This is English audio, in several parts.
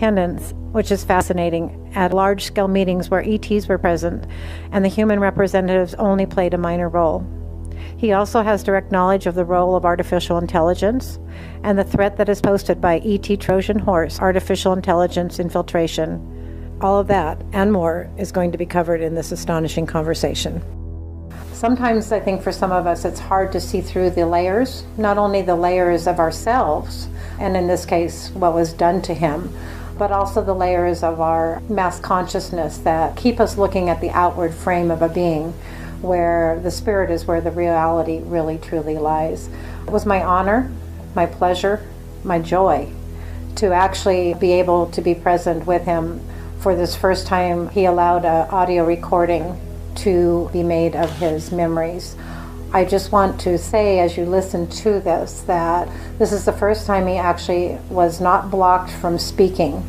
attendance, which is fascinating, at large-scale meetings where ETs were present, and the human representatives only played a minor role. He also has direct knowledge of the role of artificial intelligence and the threat that is posed by ET Trojan horse, artificial intelligence infiltration. All of that and more is going to be covered in this astonishing conversation. Sometimes I think for some of us it's hard to see through the layers, not only the layers of ourselves, and in this case what was done to him, but also the layers of our mass consciousness that keep us looking at the outward frame of a being, where the spirit is where the reality really truly lies. It was my honor, my pleasure, my joy to actually be able to be present with him for this first time. He allowed an audio recording to be made of his memories. I just want to say, as you listen to this, that this is the first time he actually was not blocked from speaking.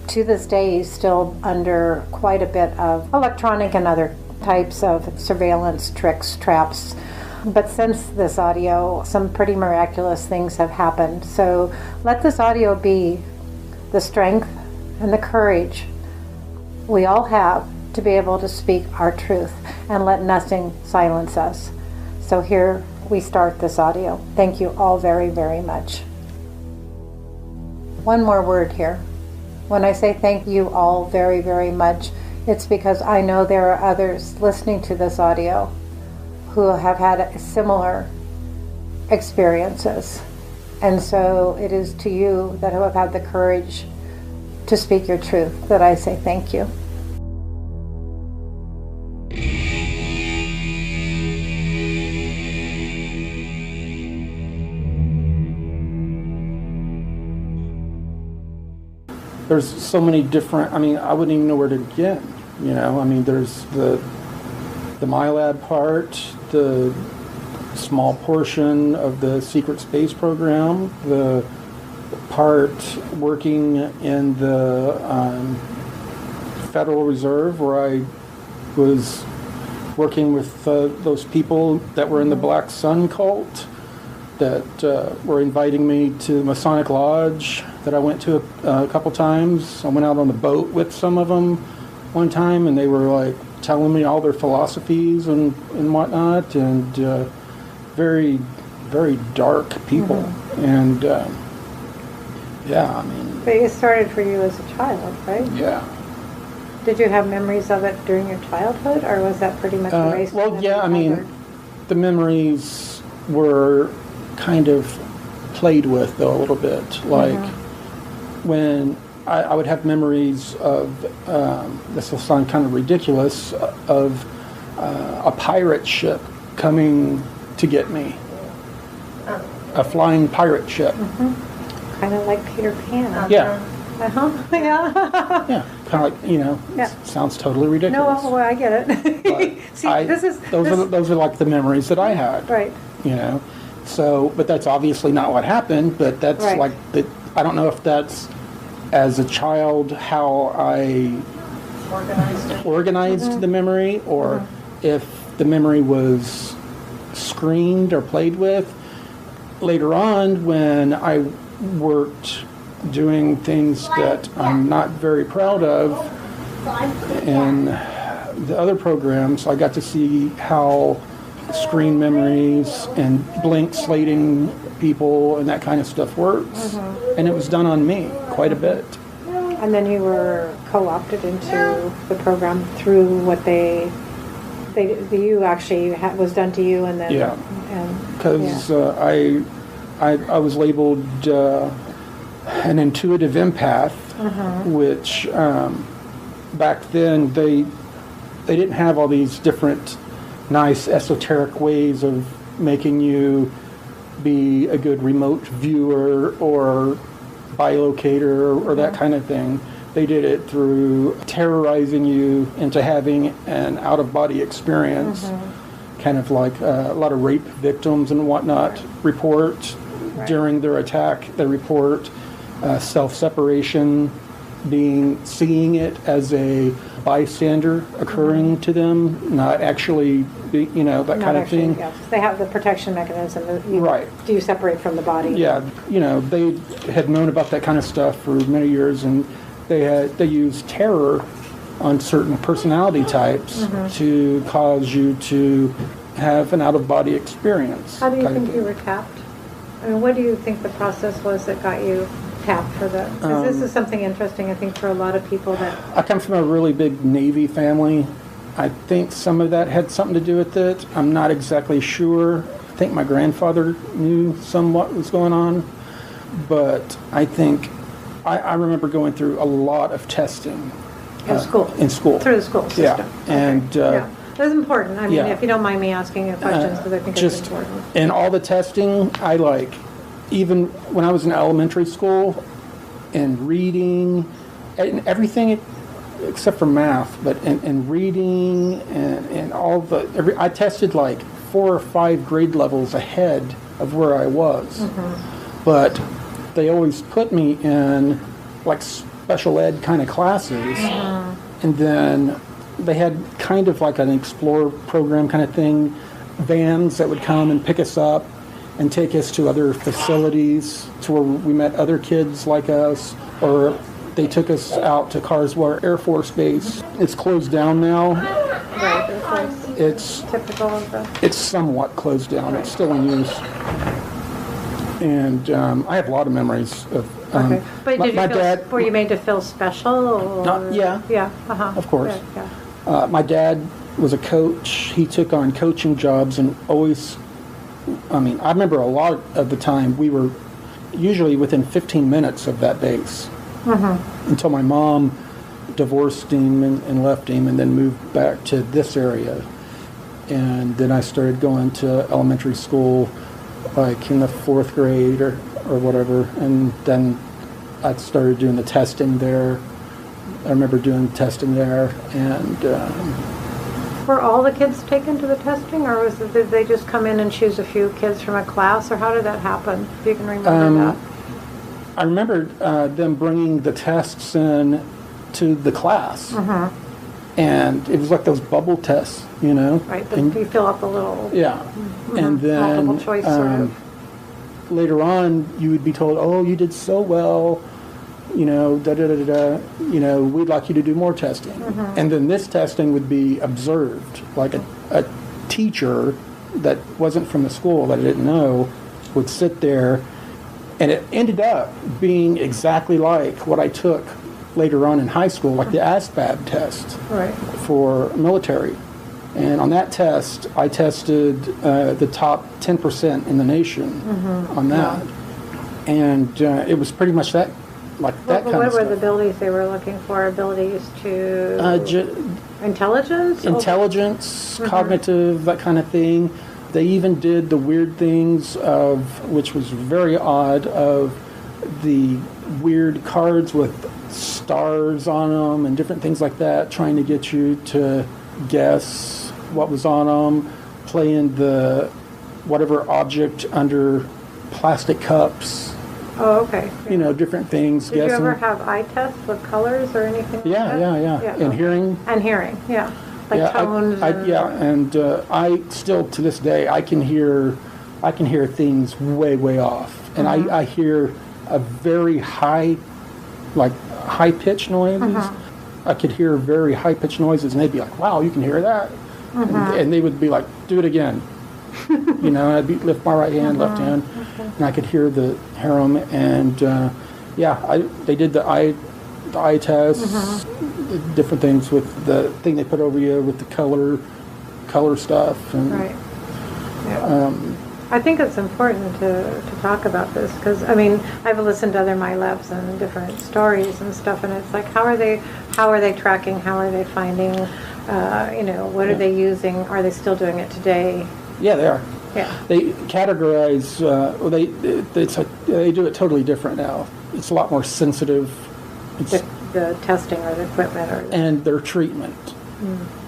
To this day, he's still under quite a bit of electronic and other types of surveillance tricks, traps. But since this audio, some pretty miraculous things have happened. So let this audio be the strength and the courage we all have to be able to speak our truth and let nothing silence us. So here we start this audio. Thank you all very, very much. One more word here. When I say thank you all very, very much, it's because I know there are others listening to this audio who have had similar experiences. And so it is to you that have had the courage to speak your truth that I say thank you. There's so many different, I wouldn't even know where to begin, there's the MyLab part, the small portion of the secret space program, the part working in the Federal Reserve where I was working with those people that were in the Black Sun cult that were inviting me to Masonic Lodge that I went to a couple times. I went out on a boat with some of them one time, and they were like telling me all their philosophies and whatnot, and very, very dark people. Mm-hmm. And But it started for you as a child, right? Yeah. Did you have memories of it during your childhood, or was that pretty much erased? The memories were kind of played with, though, a little bit. Like, when I would have memories of, this will sound kind of ridiculous, of a pirate ship coming to get me. A flying pirate ship. Mm-hmm. Kind of like Peter Pan. Yeah. Yeah. Yeah, kind of like, sounds totally ridiculous. No, well, I get it. See, those are like the memories that I had. Right. So, but that's obviously not what happened, but that's right. Like, I don't know if that's, as a child, how I organized the memory, or if the memory was screened or played with. Later on, when I worked doing things that I'm not very proud of in the other programs, I got to see how screen memories and blank slating people and that kind of stuff works. And it was done on me quite a bit. And then you were co-opted into the program through what you actually was done to you, and then because I was labeled an intuitive empath, which back then they didn't have all these different nice esoteric ways of making you be a good remote viewer or bilocator or that kind of thing. They did it through terrorizing you into having an out-of-body experience, kind of like a lot of rape victims and whatnot report during their attack. They report self-separation seeing it as a bystander occurring to them, not actually, that kind of thing. Yes. They have the protection mechanism that Right. you separate from the body. Yeah, they had known about that kind of stuff for many years, and they used terror on certain personality types to cause you to have an out-of-body experience. How do you think you were tapped? I mean, what do you think the process was that got you tapped for that? Because this is something interesting, I think, for a lot of people that... I come from a really big Navy family. I think some of that had something to do with it. I'm not exactly sure. I think my grandfather knew somewhat what was going on. But I think I remember going through a lot of testing. In school? In school. Through the school system. Yeah. Okay. And... yeah. That's important. I mean, yeah. If you don't mind me asking you questions, because I think it's important. In all the testing, even when I was in elementary school, and reading, and everything except for math, but in reading and all I tested like 4 or 5 grade levels ahead of where I was. But they always put me in like special ed kind of classes, and then they had kind of like an Explorer program kind of thing, vans that would come and pick us up and take us to other facilities to where we met other kids like us, or they took us out to Carswell Air Force Base. It's closed down now. Right, it's typical of the... It's somewhat closed down. It's still in use. And I have a lot of memories of... okay. But were you made to feel special? Or? Yeah. Yeah, of course. Yeah. My dad was a coach. He took on coaching jobs and always... I remember a lot of the time we were usually within 15 minutes of that base until my mom divorced him and left him and then moved back to this area. And then I started going to elementary school like in the 4th grade or whatever, and then I started doing the testing there. I remember doing testing there, and... were all the kids taken to the testing, or did they just come in and choose a few kids from a class, or how did that happen, if you can remember that? I remember them bringing the tests in to the class, and it was like those bubble tests, Right, and you fill up a little... Yeah, and then multiple choice sort of. Later on, you would be told, oh, you did so well, we'd like you to do more testing. And then this testing would be observed, like a teacher that wasn't from the school that I didn't know would sit there, and it ended up being exactly like what I took later on in high school, like the ASVAB test for military. And on that test, I tested the top 10% in the nation on that. And it was pretty much that. Like that kind of stuff. What were the abilities they were looking for? Abilities to... intelligence? Intelligence, cognitive, that kind of thing. They even did the weird things which was very odd, of the weird cards with stars on them and different things like that, trying to get you to guess what was on them, playing the whatever object under plastic cups. Oh, okay. Different things. Did you ever have eye tests with colors or anything like that? Yeah. And hearing. And hearing, yeah. Like tones. And I still, to this day, I can hear things way, way off. And I hear a very high-pitched noises. I could hear very high-pitched noises, and they'd be like, wow, you can hear that? And they would be like, do it again. I'd lift my right hand, left hand, and I could hear them. And they did the eye tests, different things with the thing they put over you with the color stuff. And, right. Yeah. I think it's important to talk about this because I've listened to other MyLabs and different stories and stuff, and it's like how are they tracking? How are they finding? What are they using? Are they still doing it today? Yeah, they are. Yeah. They categorize. They do it totally different now. It's a lot more sensitive. The testing or the equipment and their treatment.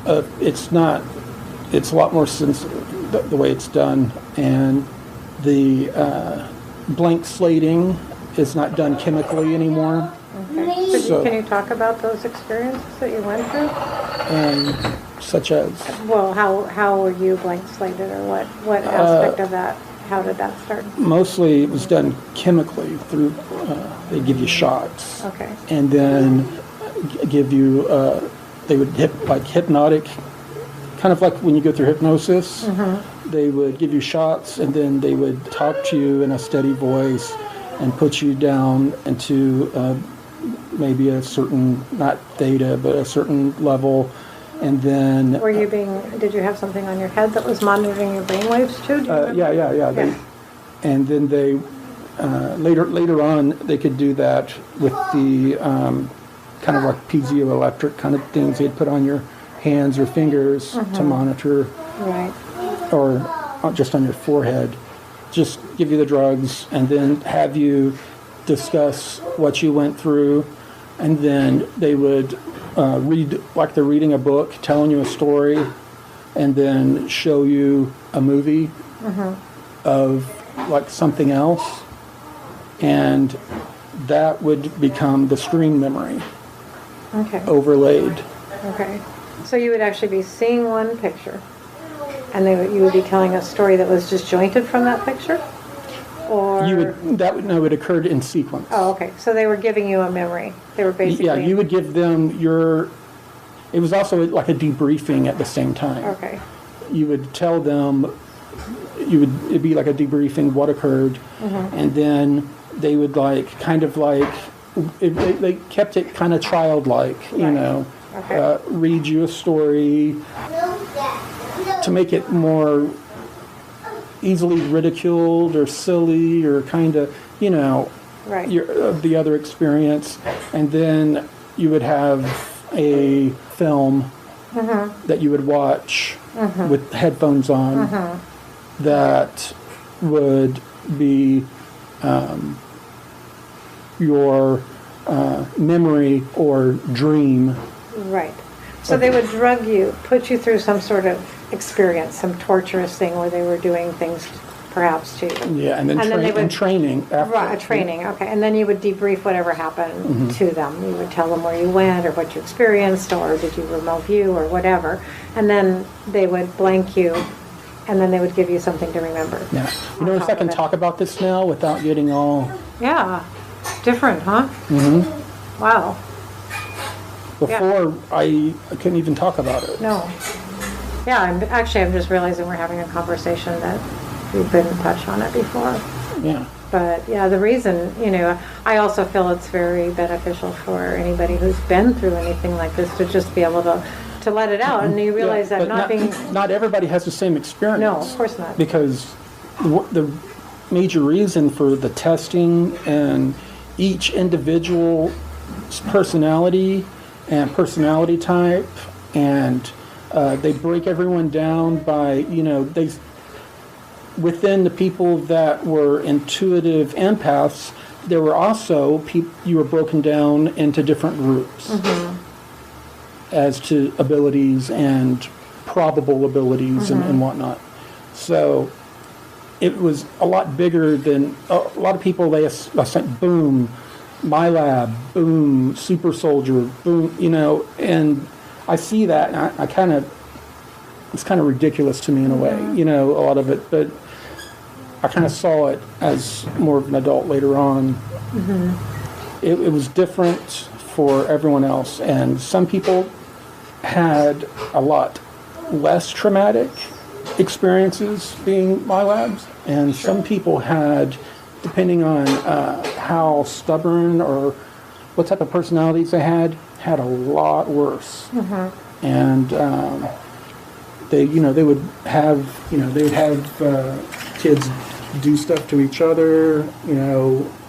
It's not. It's a lot more sensitive the way it's done, and the blank slating is not done chemically anymore. Okay. So- Can you talk about those experiences that you went through? Such as, Well, how were you blank slated, or what aspect of that? How did that start? mostly it was done chemically through, they give you shots. Okay. And then give you, they would like hypnotic, kind of like when you go through hypnosis. They would give you shots, and then they would talk to you in a steady voice and put you down into maybe a certain, not theta, but a certain level. And then Did you have something on your head that was monitoring your brainwaves too? Do you remember? yeah. And then they later on they could do that with the kind of like piezoelectric kind of things they'd put on your hands or fingers to monitor, Right. or just on your forehead. Just give you the drugs and then have you discuss what you went through, and then they would read like they're reading a book, telling you a story, and then show you a movie of like something else, and that would become the screen memory Okay. overlaid. Okay. So you would actually be seeing one picture, and you would be telling a story that was disjointed from that picture? Or... It occurred in sequence. Oh, okay. So they were giving you a memory. They were basically... Yeah, you would give them it was also like a debriefing at the same time. Okay. You would tell them, it'd be like a debriefing what occurred, and then they would like, kind of like, they kept it kind of childlike, you Right. know, Okay. read you a story to make it more easily ridiculed or silly or kind of, you know, Right. the other experience. And then you would have a film that you would watch with headphones on that would be your memory or dream. Right. So they would drug you, put you through some sort of experience, some torturous thing where they were doing things perhaps to you. Yeah, and then, they would... training after. Right, training, okay. And then you would debrief whatever happened to them. You would tell them where you went or what you experienced, or did you remote view or whatever. And then they would blank you, and then they would give you something to remember. Yeah. You notice I can talk about this now without getting all... Yeah. Different, huh? Mm-hmm. Wow. Before, I couldn't even talk about it. No. Yeah, I'm just realizing we're having a conversation that we couldn't touch on it before. Yeah. But yeah, the reason, I also feel it's very beneficial for anybody who's been through anything like this to just be able to let it out, and you realize that but not everybody has the same experience. No, of course not. Because the major reason for the testing and each individual personality and personality type, and they break everyone down by, within the people that were intuitive empaths, there were also you were broken down into different groups as to abilities and probable abilities and whatnot. So it was a lot bigger than a lot of people. They said, boom, my lab, boom, super soldier, boom, and I see that, and I kind of, it's kind of ridiculous to me in a way, a lot of it, but I kind of saw it as more of an adult later on. It was different for everyone else, and some people had a lot less traumatic experiences being my labs, and some people had, depending on how stubborn or what type of personalities they had a lot worse. And they would have kids do stuff to each other,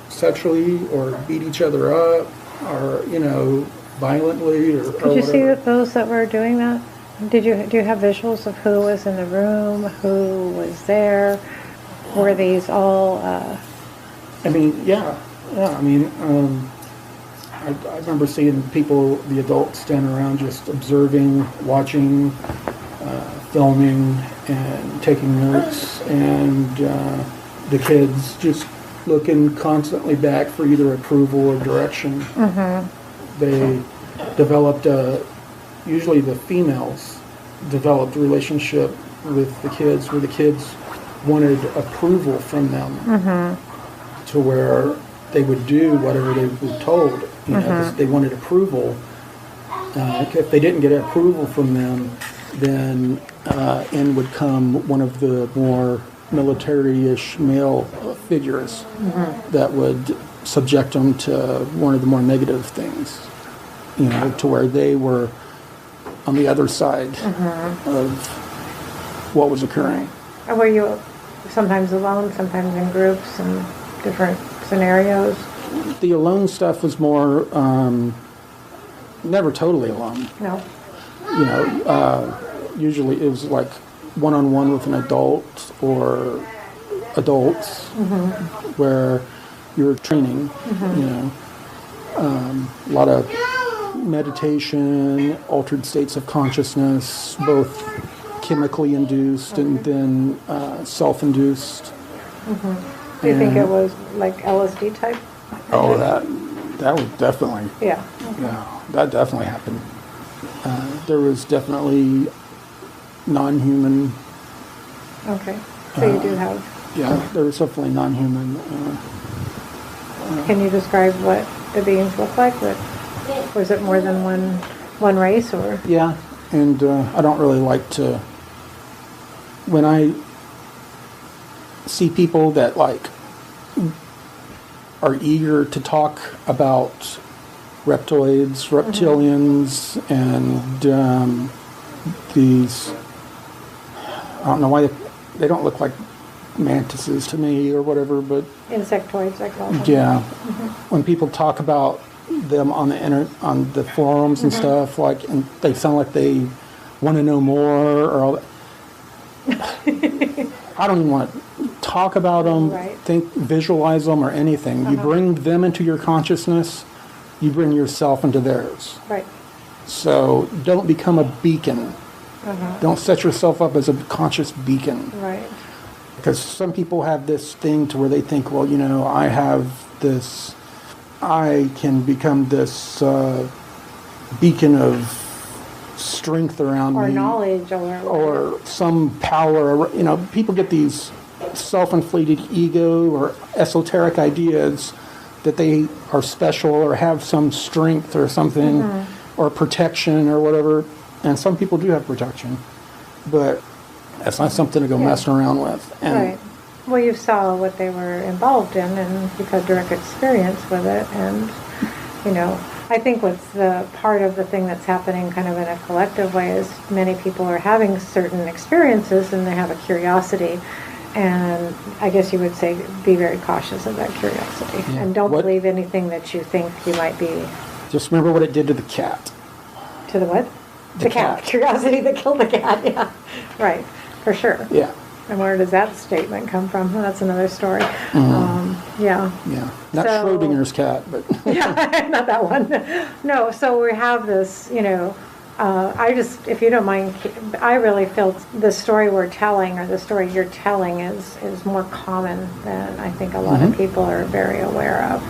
sexually, or beat each other up, or violently, or Did you see those that were doing that? Do you have visuals of who was in the room, who was there? Were these all? I remember seeing people, the adults, standing around just observing, watching, filming, and taking notes, and the kids just looking constantly back for either approval or direction. They developed usually the females developed a relationship with the kids where the kids wanted approval from them to where they would do whatever they were told, because they wanted approval. If they didn't get approval from them, then in would come one of the more military-ish male figures that would subject them to one of the more negative things, to where they were on the other side of what was occurring. And were you sometimes alone, sometimes in groups and different scenarios? The alone stuff was more, never totally alone. No. Usually it was like one-on-one with an adult or adults where you're training, a lot of meditation, altered states of consciousness, both chemically induced and then self-induced. Do you think it was like LSD type? Oh, that would definitely. Yeah. Yeah, that definitely happened. There was definitely non-human. Okay. So you do have. Yeah, there was definitely non-human. Can you describe what the beings look like? Was it more than one race, or? Yeah, and I don't really like to. When I see people that are eager to talk about reptoids, reptilians, and these, I don't know why they don't look like mantises to me or whatever, but Insectoids, I call them. yeah, when people talk about them on the forums and stuff, and they sound like they want to know more or all that. I don't even want to talk about them, visualize them or anything. You bring them into your consciousness, you bring yourself into theirs. Right. So don't become a beacon. Don't set yourself up as a conscious beacon. Right. Because some people have this thing to where they think, well, I have this, I can become this beacon of strength around or me. Knowledge or some power. People get these self-inflated ego or esoteric ideas that they are special or have some strength or something or protection or whatever. And some people do have protection, but that's not something to go messing around with. And right. Well, you saw what they were involved in, and you've had direct experience with it. And, I think what's the part of the thing that's happening kind of in a collective way is many people are having certain experiences and they have a curiosity. And I guess you would say be very cautious of that curiosity. Yeah. And don't believe anything that you think you might be. Just remember what it did to the cat. To the what? The cat. Curiosity that killed the cat, yeah. Right, for sure. Yeah. And where does that statement come from? Well, that's another story. Yeah. Yeah. Not Schrodinger's cat, but. Yeah, not that one. No, so we have this, if you don't mind, I really feel the story we're telling or the story you're telling is more common than I think a lot of people are very aware of.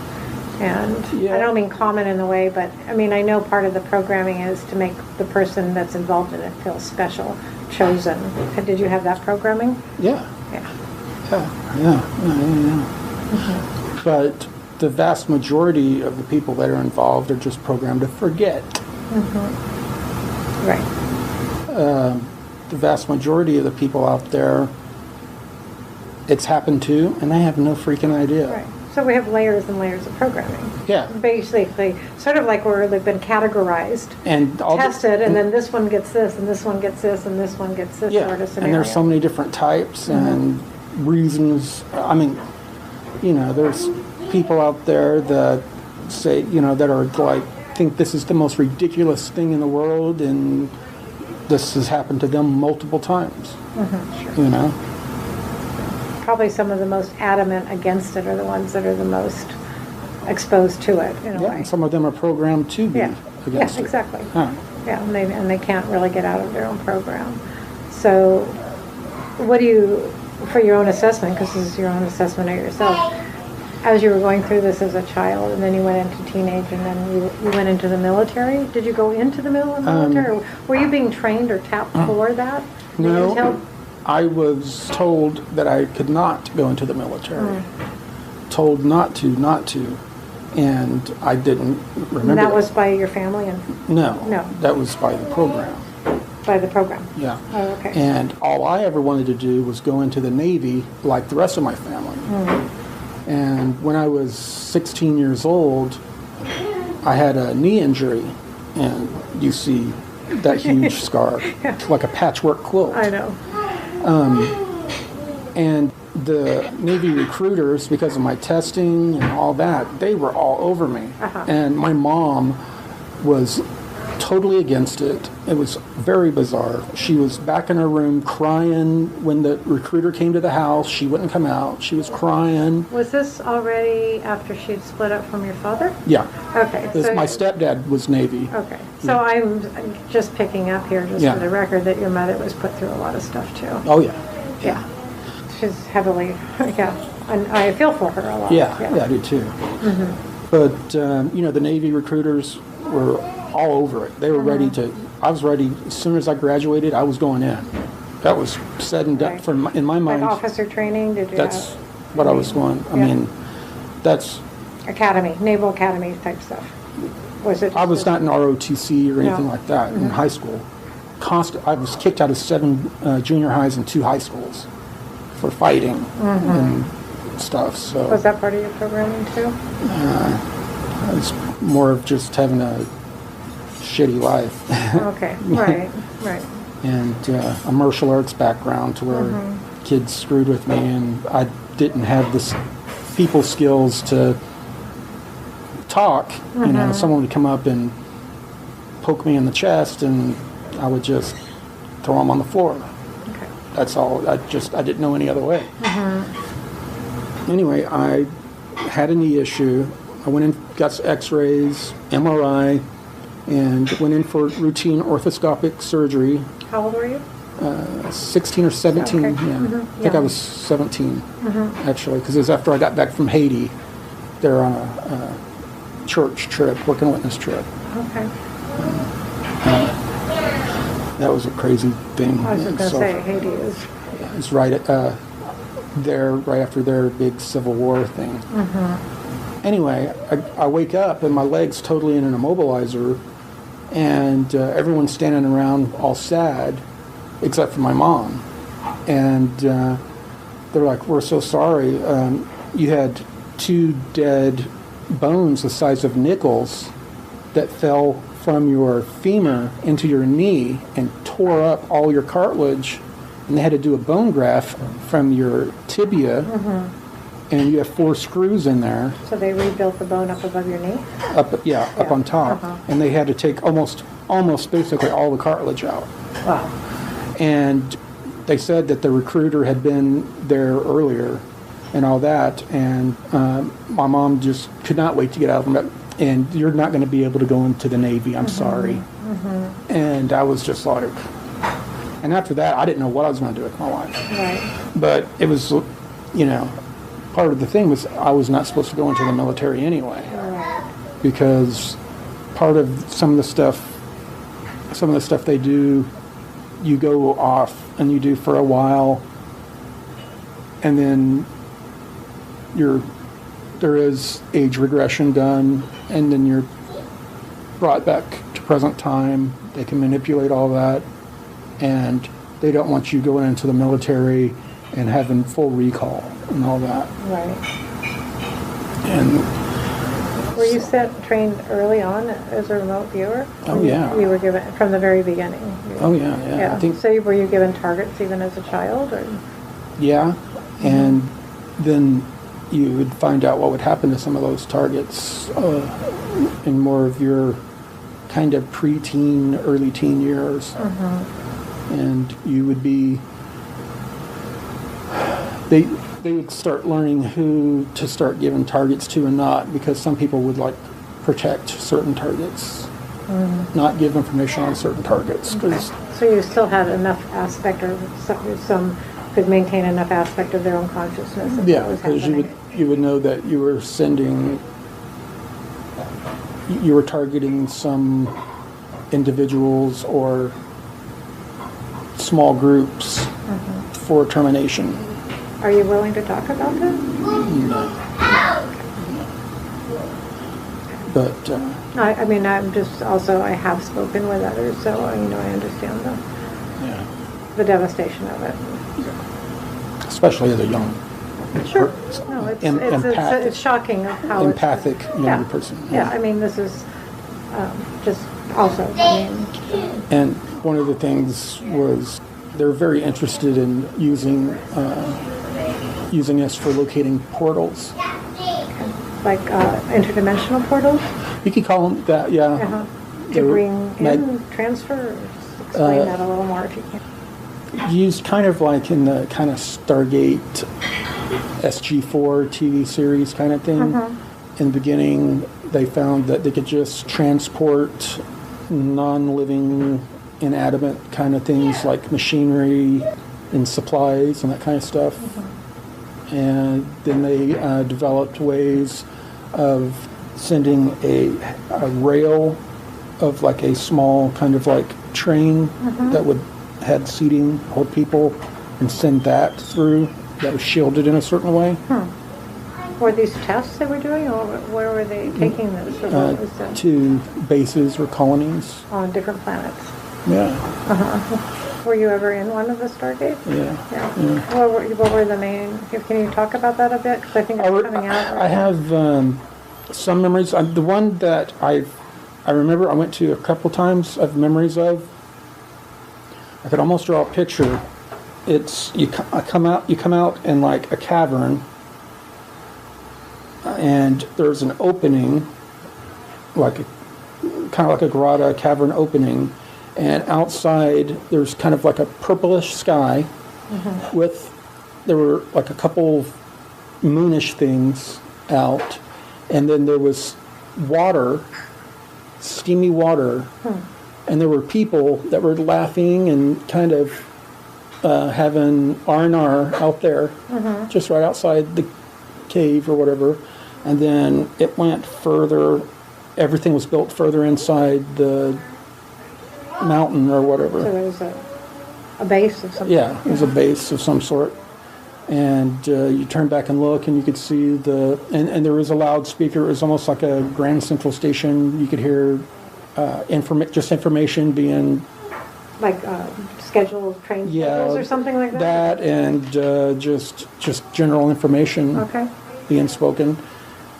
And I don't mean common in the way, but I know part of the programming is to make the person that's involved in it feel special, chosen. Did you have that programming? Yeah. Yeah. But the vast majority of the people that are involved are just programmed to forget. Right. The vast majority of the people out there, it's happened to, and they have no freaking idea. Right. So we have layers and layers of programming. Yeah. Basically, sort of like where they've been categorized, and tested, and then this one gets this, and this one gets this, and this one gets this sort of scenario. And there's so many different types and reasons. There's people out there that say, that are think this is the most ridiculous thing in the world, and this has happened to them multiple times. Sure. Probably some of the most adamant against it are the ones that are the most exposed to it in a way. And some of them are programmed to be against it. Exactly. Yeah, and they can't really get out of their own program. So what do you, for your own assessment, because this is your own assessment of yourself, as you were going through this as a child, and then you went into teenage, and then you went into the military. Did you go into the military, or were you being trained or tapped for that? No, I was told that I could not go into the military. Told not to, and I didn't remember. And that was by your family? No, No. that was by the program. By the program? Yeah. Oh, okay. And all I ever wanted to do was go into the Navy like the rest of my family. And when I was 16 years old, I had a knee injury, and you see that huge scar, like a patchwork quilt. I know. And the Navy recruiters, because of my testing and all that, they were all over me. And my mom was totally against it. It was very bizarre. She was back in her room crying when the recruiter came to the house. She wouldn't come out. She was crying. Was this already after she'd split up from your father? Yeah. Okay. So my stepdad was Navy. Okay. So I'm just picking up here, just for the record, that your mother was put through a lot of stuff too. Oh, yeah. Yeah. She's heavily, and I feel for her a lot. Yeah, I do too. But, the Navy recruiters were all over it. They were ready to, I was ready, as soon as I graduated, I was going in. That was said and done in my mind. Like officer training, did you That's what I was going, I mean, that's. Academy, Naval Academy type stuff. Was it? I was not in ROTC or anything like that in high school. I was kicked out of 7 junior highs and 2 high schools for fighting and stuff, so. Was that part of your programming too? It was more of just having a shitty life. Okay, right. And a martial arts background to where kids screwed with me, and I didn't have the people skills to talk. Someone would come up and poke me in the chest, and I would just throw them on the floor. Okay. That's all. I didn't know any other way. Anyway, I had a knee issue. I went in, got x-rays, MRI, and went in for routine orthoscopic surgery. How old were you? 16 or 17, Okay. I think I was 17, actually, because it was after I got back from Haiti. They're on a church trip, working witness trip. Okay. That was a crazy thing. I was just going to say, Haiti is... It's right right after their big Civil War thing. Anyway, I wake up and my leg's totally in an immobilizer, and everyone's standing around all sad, except for my mom. And they're like, "We're so sorry. You had 2 dead bones the size of nickels that fell from your femur into your knee and tore up all your cartilage, and they had to do a bone graft from your tibia, and you have 4 screws in there." So they rebuilt the bone up above your knee? Up on top. And they had to take almost basically all the cartilage out. Wow. And they said that the recruiter had been there earlier and all that, and my mom just could not wait to get out of them. And you're not going to be able to go into the Navy, I'm sorry. And I was just like, and after that, I didn't know what I was going to do with my life. Right. But it was, part of the thing was I was not supposed to go into the military anyway. Right. Because part of some of the stuff they do, you go off and you do for a while, and then there is age regression done, and then you're brought back to present time. They can manipulate all that, and they don't want you going into the military and having full recall and all that. Right. And were you trained early on as a remote viewer? Oh, yeah. You were given from the very beginning? Oh, yeah. I think, so were you given targets even as a child? Or? Yeah, and then you would find out what would happen to some of those targets in more of your kind of pre-teen, early teen years. And you would be, they would start learning who to start giving targets to and not, because some people would protect certain targets, not give information on certain targets. So you still had enough aspect, or some could maintain enough aspect of their own consciousness. Yeah, because you would know that you were targeting some individuals or small groups for termination. Are you willing to talk about that? No. But I mean, I'm just also, I have spoken with others, so I understand the devastation of it. Especially as a young Sure. No, it's shocking of how empathic young person. Yeah, I mean, this is just also, I mean. And one of the things was they're very interested in using us for locating portals. Like interdimensional portals? You could call them that, yeah. Uh-huh. To bring in, transfer, explain that a little more if you can. Used kind of like in the kind of Stargate SG4 TV series kind of thing. In the beginning, they found that they could just transport non-living, inanimate kind of things like machinery and supplies and that kind of stuff. And then they developed ways of sending a rail of like a small kind of like train that would had seating, hold people, and send that through. That was shielded in a certain way. Were these tests they were doing, or where were they taking this? Or what was that? To bases or colonies. On different planets. Yeah. Were you ever in one of the Stargates? Yeah. What were the main? Can you talk about that a bit? Because I think it's coming out. Right I have some memories. The one that I remember I went to a couple times. I have memories of. I could almost draw a picture. It's you come out in like a cavern, and there's an opening, kind of like a grotto cavern opening, and outside there's kind of like a purplish sky, there were like a couple moonish things out, and then there was water, steamy water. And there were people that were laughing and kind of having R&R out there, just right outside the cave or whatever. And then it went further. Everything was built further inside the mountain or whatever. So there was a base of some sort. Yeah, it was a base of some sort. And you turn back and look, and you could see and there was a loudspeaker. It was almost like a Grand Central Station. You could hear information being like scheduled train schedules or something like that. That and just general information being spoken,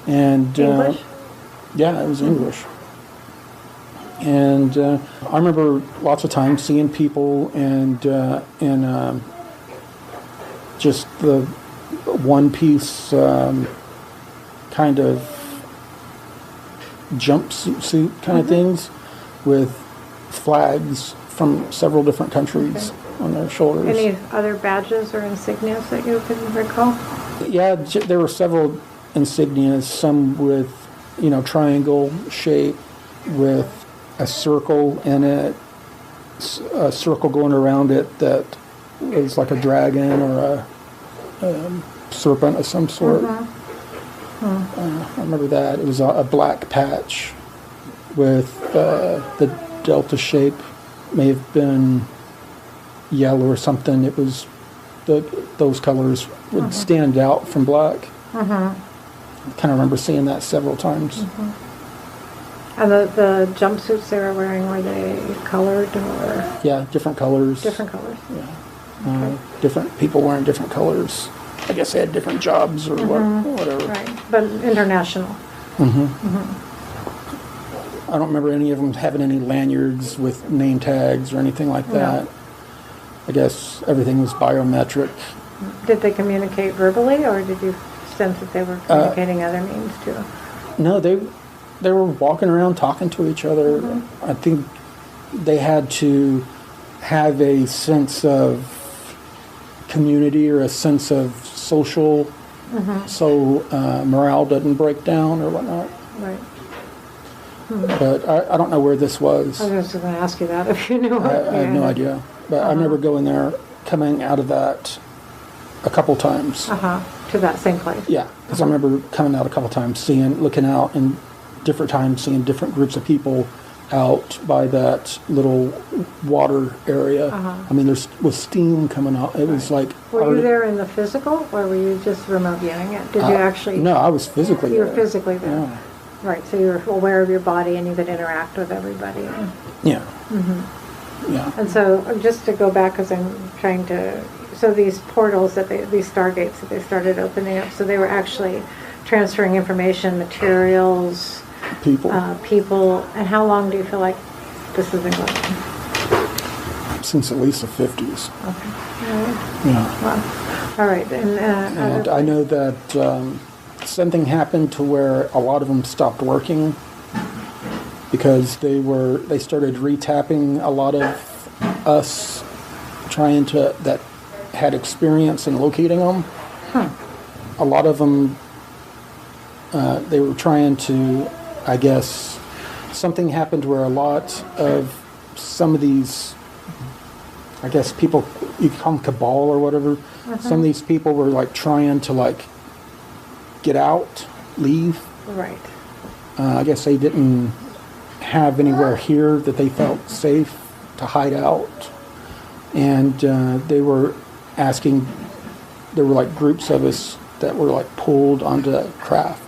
and English. Yeah, it was English. And I remember lots of times seeing people and just the one-piece kind of jumpsuit kind of things with flags from several different countries on their shoulders. Any other badges or insignias that you can recall? Yeah, there were several insignias, some with, triangle shape with a circle in it, a circle going around it that was like a dragon or a serpent of some sort. I remember that. It was a black patch with the delta shape, may have been yellow or something. It was those colors would stand out from black. I kind of remember seeing that several times. And the jumpsuits they were wearing, were they colored or? Yeah, different colors. Different colors. Yeah. Different people wearing different colors. I guess they had different jobs or whatever. Right, but international. I don't remember any of them having any lanyards with name tags or anything like that. No. I guess everything was biometric. Did they communicate verbally, or did you sense that they were communicating other means too? No, they were walking around talking to each other. I think they had to have a sense of community or a sense of social, so morale doesn't break down or whatnot. Right. But I don't know where this was. I was just going to ask you that if you knew. I have no idea. But I remember going there, coming out of that a couple times. to that same place? Yeah, because I remember coming out a couple times, looking out, and different times seeing different groups of people out by that little water area. I mean, there was steam coming out. It was like... Were you there in the physical, or were you just remote viewing it? Did you actually... No, I was physically there. You were physically there. Yeah. Right, so you were aware of your body and you could interact with everybody. Yeah. Yeah. And so, just to go back, because I'm trying to... So these portals, these stargates that they started opening up, so they were actually transferring information, materials... People. And how long do you feel like this has been going on? Since at least the 50s. Okay. All right. Yeah. Wow. All right. And I know that something happened to where a lot of them stopped working because they started retapping a lot of us that had experience in locating them. A lot of them, they were trying to, I guess, something happened where a lot of some of these, I guess people, you call them cabal or whatever, some of these people were like trying to like get out, leave. Right. I guess they didn't have anywhere here that they felt safe to hide out. And they were asking, there were like groups of us that were like pulled onto that craft,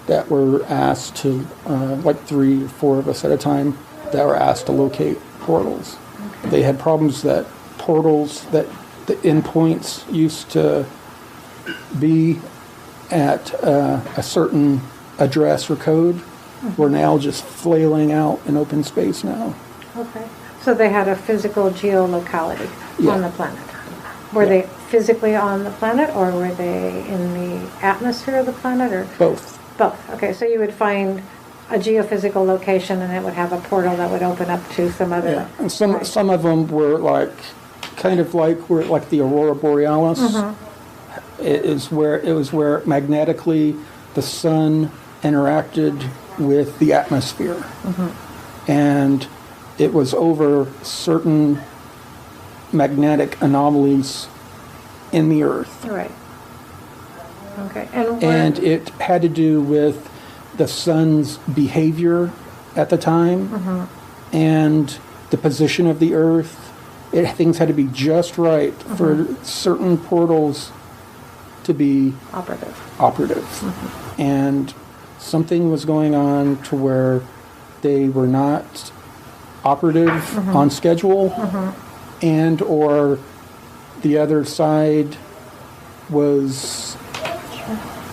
that were asked to, like 3 or 4 of us at a time, that were asked to locate portals. Okay. They had problems that portals, that the endpoints used to be at a certain address or code, were now just flailing out in open space now. Okay. So they had a physical geolocality on the planet. Were they physically on the planet, or were they in the atmosphere of the planet, or both? Both. Okay, so you would find a geophysical location, and it would have a portal that would open up to some other. Yeah, and some of them were like, kind of like the Aurora Borealis. It was where magnetically the sun interacted with the atmosphere, and it was over certain magnetic anomalies in the Earth. Right. Okay. And it had to do with the sun's behavior at the time and the position of the Earth. Things had to be just right for certain portals to be operative. And something was going on to where they were not operative on schedule, and or the other side was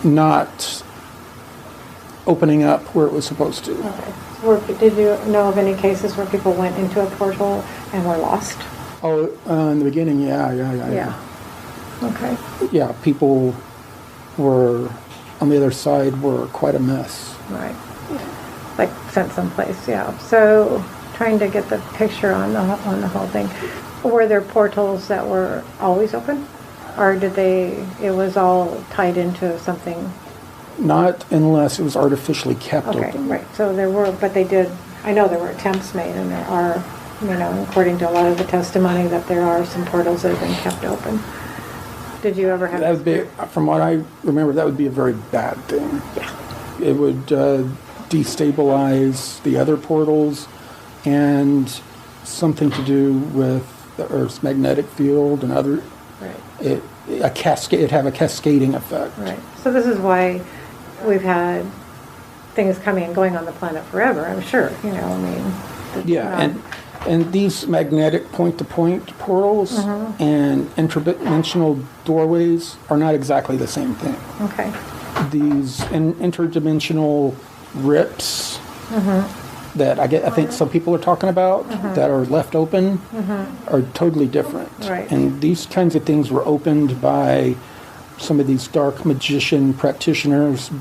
not opening up where it was supposed to. Okay. Did you know of any cases where people went into a portal and were lost? Oh, in the beginning, yeah. Okay. Yeah, people were on the other side were quite a mess. Right. Like sent someplace, yeah. So trying to get the picture on the whole thing. Were there portals that were always open? Or it was all tied into something? Not unless it was artificially kept open. Okay, right. So there were, but I know there were attempts made, and there are, according to a lot of the testimony, that there are some portals that have been kept open. Did you ever have... That would be, from what I remember, that would be a very bad thing. Yeah. It would destabilize the other portals, and something to do with the Earth's magnetic field and other... Right. It'd have a cascading effect. Right. So this is why we've had things coming and going on the planet forever, I'm sure. Yeah, and these magnetic point-to-point portals and interdimensional doorways are not exactly the same thing. Okay. These interdimensional rips that I think some people are talking about that are left open are totally different. Right. And these kinds of things were opened by some of these dark magician practitioners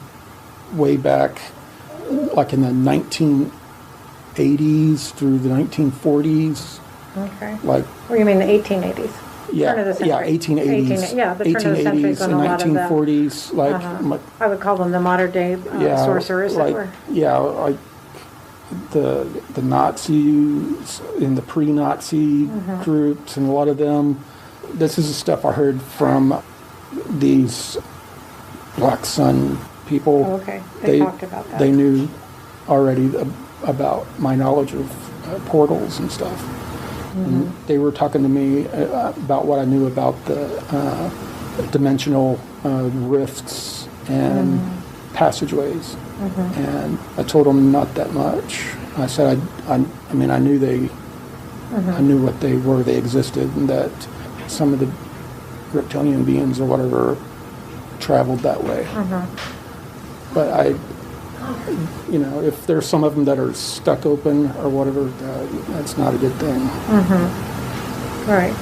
way back, like in the 1980s through the 1940s. Okay. Like. Well, you mean the 1880s? Yeah, turn of the century. yeah, 1880s. Yeah, the turn of the century is when a lot of the 1940s, I would call them the modern day sorcerers. Like, like the Nazis in the pre-Nazi groups, and a lot of them. This is the stuff I heard from these Black Sun people. Oh, okay. They talked about that. They knew already about my knowledge of portals and stuff. And they were talking to me about what I knew about the dimensional rifts and passageways. And I told them not that much. I said, I mean, I knew I knew what they were, they existed, and that some of the reptilian beings or whatever traveled that way. But if there's some of them that are stuck open or whatever, that's not a good thing. Right.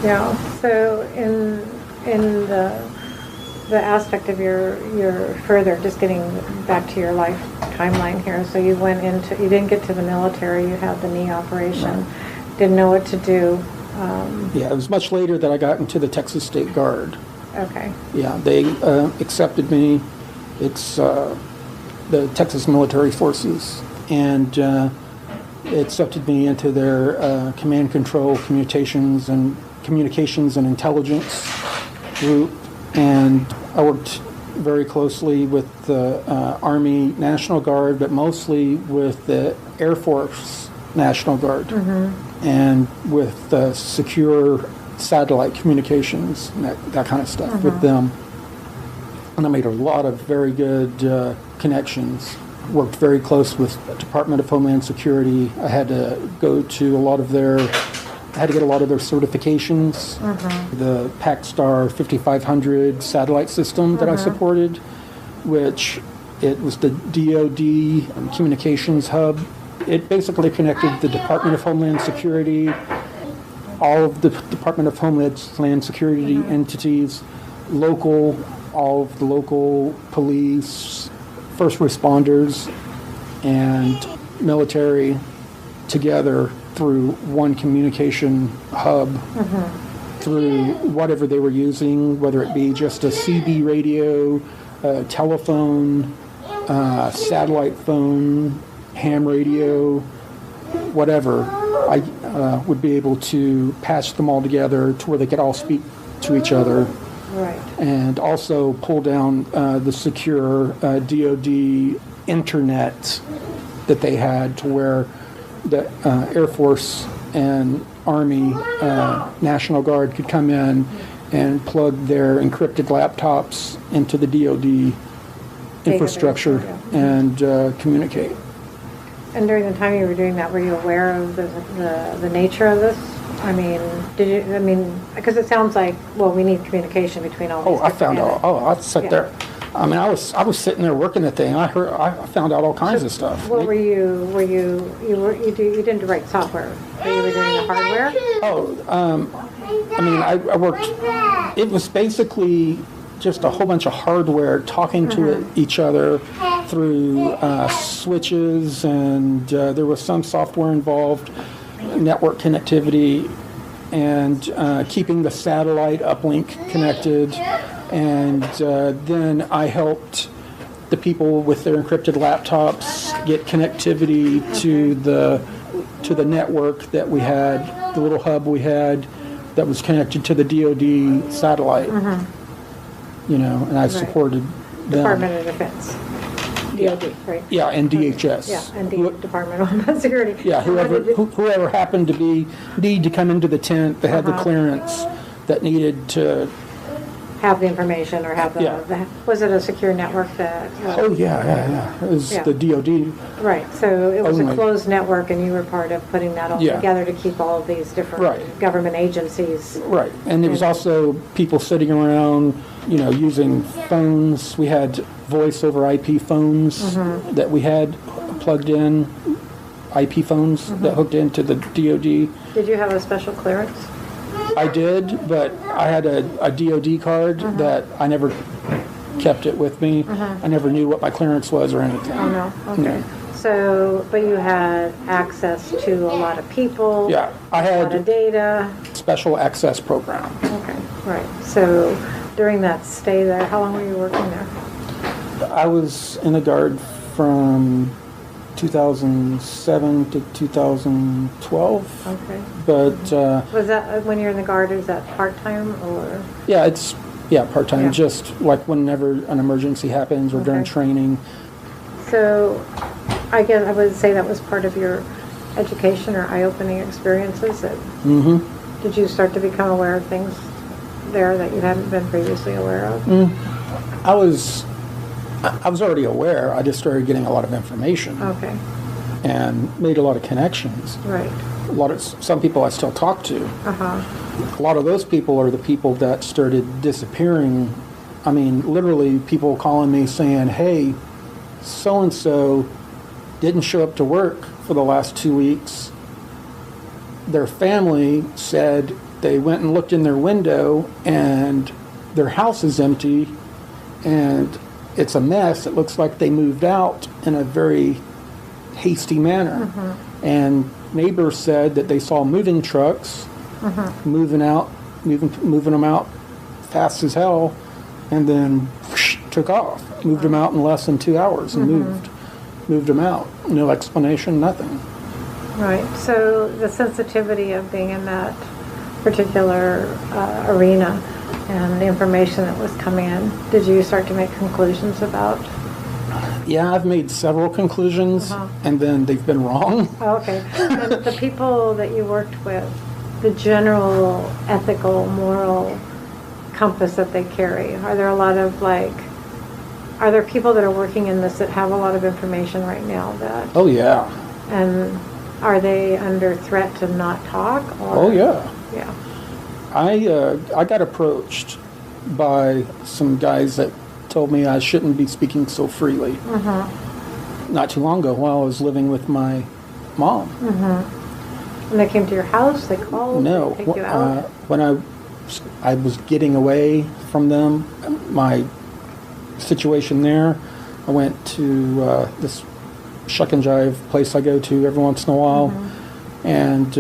Yeah. So in the aspect of your further, just getting back to your life timeline here. So you didn't get to the military. You had the knee operation. Didn't know what to do. Yeah, it was much later that I got into the Texas State Guard. Okay. Yeah, they accepted me. It's the Texas Military Forces, and they accepted me into their command control, communications and intelligence group, and I worked very closely with the Army National Guard, but mostly with the Air Force National Guard, and with secure satellite communications and that kind of stuff with them. And I made a lot of very good connections. Worked very close with the Department of Homeland Security. I had to go to I had to get a lot of their certifications. The PacStar 5500 satellite system that I supported, which it was the DoD communications hub. It basically connected the Department of Homeland Security, all of the Department of Homeland Security entities, all of the local police, first responders, and military together through one communication hub, through whatever they were using, whether it be just a CB radio, telephone, satellite phone, ham radio, whatever. I would be able to patch them all together to where they could all speak to each other. Right. And also pull down the secure DoD internet that they had, to where the Air Force and Army National Guard could come in and plug their encrypted laptops into the DoD infrastructure and communicate. And during the time you were doing that, were you aware of the nature of this? I mean, because it sounds like, well, we need communication between all these. I found out. I sat there. I mean, I was sitting there working the thing. I found out all kinds of stuff. What were you didn't write software, but you were doing the hardware? I mean, I worked. It was basically just a whole bunch of hardware talking to each other through switches, and there was some software involved, network connectivity, and keeping the satellite uplink connected. And then I helped the people with their encrypted laptops get connectivity to the network that we had, the little hub we had that was connected to the DoD satellite. And I supported them. Department of Defense. DoD, right? Yeah, and DHS. Yeah, and Department of Homeland Security. Yeah, whoever happened to need to come into the tent, they had the clearance that needed to have the information or have was it a secure network that? Yeah. It was the DoD. Right, so it was only. A closed network, and you were part of putting that all together to keep all of these different government agencies. Right, and there was also people sitting around, using phones. We had voice over IP phones that we had plugged in, IP phones that hooked into the DoD. Did you have a special clearance? I did, but I had a DoD card that I never kept it with me. I never knew what my clearance was or anything. Oh, no? Okay. No. So, but you had access to a lot of people. Yeah, I had a lot of data. Special access program. Okay, right. So during that stay there, how long were you working there? I was in the Guard from 2007 to 2012. Okay. But was that when you're in the Guard? Is that part time or? Yeah, it's Yeah, part-time, Yeah. just like whenever an emergency happens or during Okay. training. So I guess I would say that was part of your education or eye-opening experiences. Did you start to become aware of things there that you hadn't been previously aware of? I was already aware. I just started getting a lot of information Okay, and made a lot of connections. right. Some people I still talk to. Uh-huh. A lot of those people are the people that started disappearing. I mean, literally people calling me saying, hey, so-and-so didn't show up to work for the last 2 weeks. Their family said they went and looked in their window and their house is empty and it's a mess. It looks like they moved out in a very hasty manner. And neighbors said that they saw moving trucks moving them out fast as hell, and then whoosh, took off. Moved them out in less than 2 hours and moved them out. No explanation, nothing. Right. So the sensitivity of being in that particular arena and the information that was coming in, did you start to make conclusions about? Yeah, I've made several conclusions, and then they've been wrong. Oh, okay. And the people that you worked with, the general ethical, moral compass that they carry, are there a lot of are there people that are working in this that have a lot of information right now that? Oh, yeah. And are they under threat to not talk? Or? Oh, yeah. Yeah. I got approached by some guys that told me I shouldn't be speaking so freely. Not too long ago while I was living with my mom. And they came to your house, they called, No, they take you out? when I was getting away from them, my situation there, I went to this shuck and jive place I go to every once in a while, and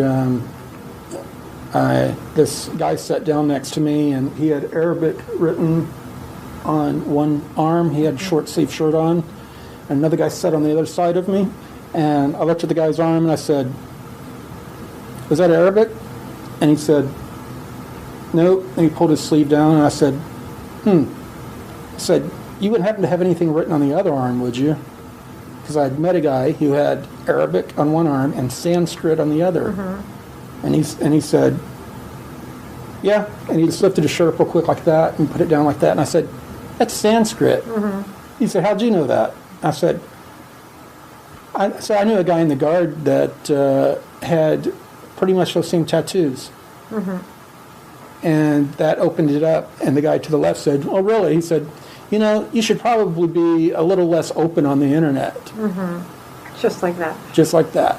this guy sat down next to me, and he had Arabic written on one arm. He had a short sleeve shirt on, and another guy sat on the other side of me, and I looked at the guy's arm and I said, "Was that Arabic?" And he said, "Nope." And he pulled his sleeve down, and I said, I said, "You wouldn't happen to have anything written on the other arm, would you?" Because I'd met a guy who had Arabic on one arm and Sanskrit on the other. And he said, "Yeah." And he just lifted his shirt up real quick like that and put it down like that. And I said, "That's Sanskrit." He said, "How'd you know that?" I said, I knew a guy in the Guard that had pretty much those same tattoos. And that opened it up. And the guy to the left said, "Oh, really?" He said, "You should probably be a little less open on the internet." Just like that. Just like that.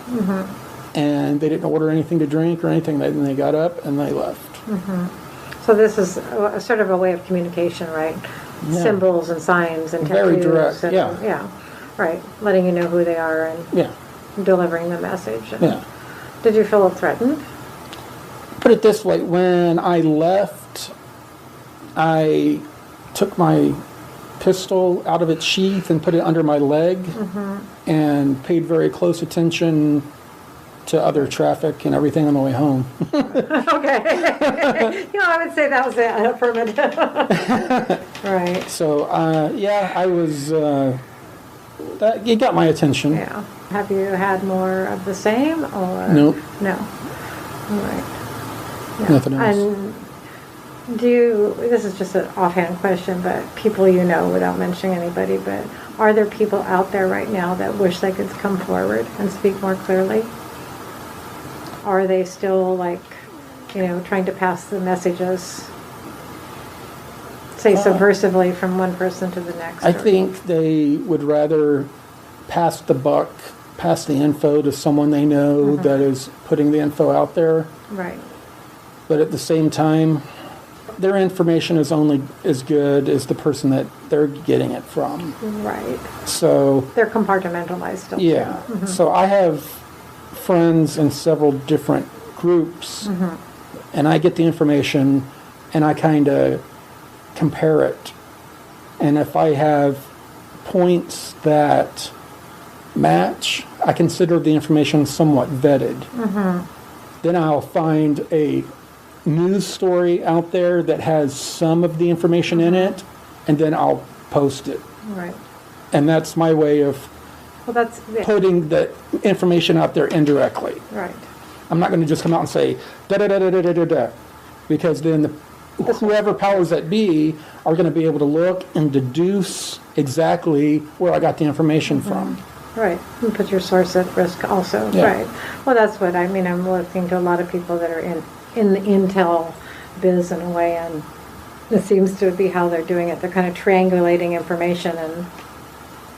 And they didn't order anything to drink or anything. They got up and they left. So this is sort of a way of communication, right? Yeah. Symbols and signs and tattoos. Very direct, and, yeah. Yeah, right. Letting you know who they are and Yeah. delivering the message. And Yeah. Did you feel threatened? Put it this way, when I left, I took my pistol out of its sheath and put it under my leg and paid very close attention to other traffic and everything on the way home. Okay. I would say that was an affirmative. Right. So, yeah, I was, it got my attention. Yeah. Have you had more of the same or? Nope. No. All right. Yeah. Nothing else. And this is just an offhand question, but people without mentioning anybody, but are there people out there right now that wish they could come forward and speak more clearly? Are they still trying to pass the messages, say subversively from one person to the next? I think they would rather pass the buck, pass the info to someone they know that is putting the info out there. Right. But at the same time, their information is only as good as the person that they're getting it from. Right. So they're compartmentalized still. yeah. So I have friends in several different groups, and I get the information, and I kind of compare it. And if I have points that match, I consider the information somewhat vetted. Then I'll find a news story out there that has some of the information in it, and then I'll post it. Right. And that's my way of putting the information out there indirectly. Right. I'm not going to just come out and say da-da-da-da-da-da-da, because then whoever powers that be are going to be able to look and deduce exactly where I got the information from. Right. And put your source at risk also. Yeah. Right. Well, that's what I mean. I'm looking to a lot of people that are in the intel biz in a way, and it seems to be how they're doing it. They're kind of triangulating information. And